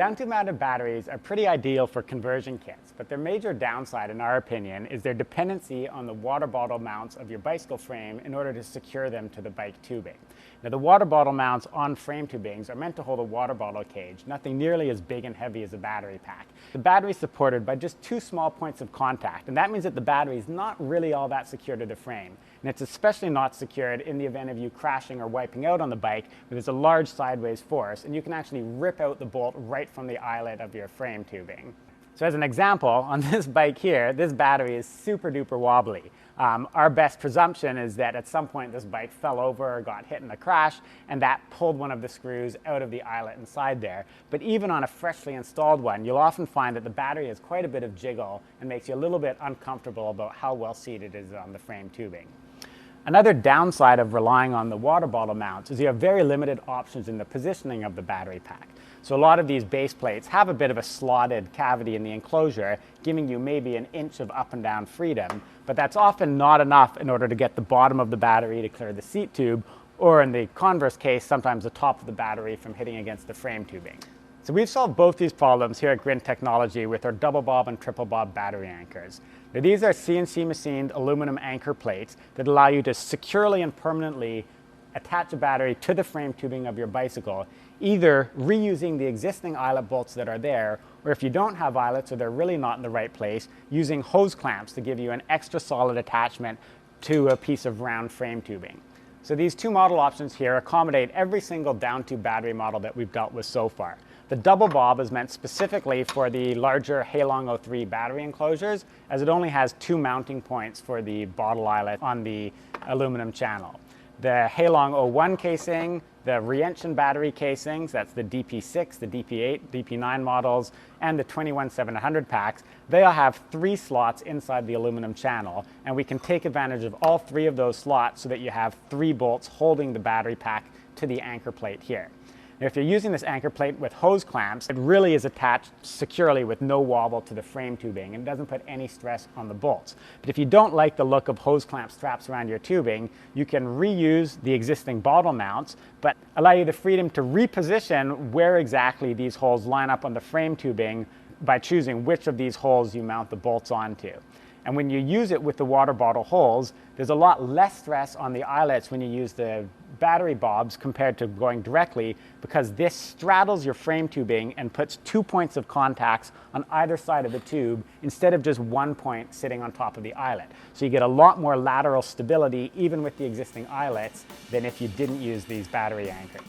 Downtube mounted batteries are pretty ideal for conversion kits, but their major downside, in our opinion, is their dependency on the water bottle mounts of your bicycle frame in order to secure them to the bike tubing. Now, the water bottle mounts on frame tubings are meant to hold a water bottle cage, nothing nearly as big and heavy as a battery pack. The battery is supported by just 2 small points of contact, and that means that the battery is not really all that secure to the frame. And it's especially not secured in the event of you crashing or wiping out on the bike where there's a large sideways force, and you can actually rip out the bolt right from the eyelet of your frame tubing. So as an example, on this bike here, this battery is super duper wobbly. Our best presumption is that at some point this bike fell over or got hit in a crash, and that pulled one of the screws out of the eyelet inside there. But even on a freshly installed one, you'll often find that the battery has quite a bit of jiggle and makes you a little bit uncomfortable about how well seated it is on the frame tubing. Another downside of relying on the water bottle mounts is you have very limited options in the positioning of the battery pack. So a lot of these base plates have a bit of a slotted cavity in the enclosure, giving you maybe an inch of up and down freedom, but that's often not enough in order to get the bottom of the battery to clear the seat tube, or in the converse case, sometimes the top of the battery from hitting against the frame tubing. So we've solved both these problems here at Grin Technology with our double bob and triple bob battery anchors. Now, these are CNC machined aluminum anchor plates that allow you to securely and permanently attach a battery to the frame tubing of your bicycle, either reusing the existing eyelet bolts that are there, or if you don't have eyelets or they're really not in the right place, using hose clamps to give you an extra solid attachment to a piece of round frame tubing. So these 2 model options here accommodate every single downtube battery model that we've dealt with so far. The double bob is meant specifically for the larger Halong 03 battery enclosures, as it only has 2 mounting points for the bottle eyelet on the aluminum channel. The Halong 01 casing, the Reention battery casings, that's the DP6, the DP8, DP9 models, and the 21700 packs, they all have 3 slots inside the aluminum channel, and we can take advantage of all 3 of those slots so that you have 3 bolts holding the battery pack to the anchor plate here. Now, if you're using this anchor plate with hose clamps, it really is attached securely with no wobble to the frame tubing and doesn't put any stress on the bolts. But if you don't like the look of hose clamp straps around your tubing, you can reuse the existing bottle mounts, but allow you the freedom to reposition where exactly these holes line up on the frame tubing by choosing which of these holes you mount the bolts onto. And when you use it with the water bottle holes, there's a lot less stress on the eyelets when you use the battery bobs compared to going directly, because this straddles your frame tubing and puts 2 points of contacts on either side of the tube instead of just 1 point sitting on top of the eyelet. So you get a lot more lateral stability even with the existing eyelets than if you didn't use these battery anchors.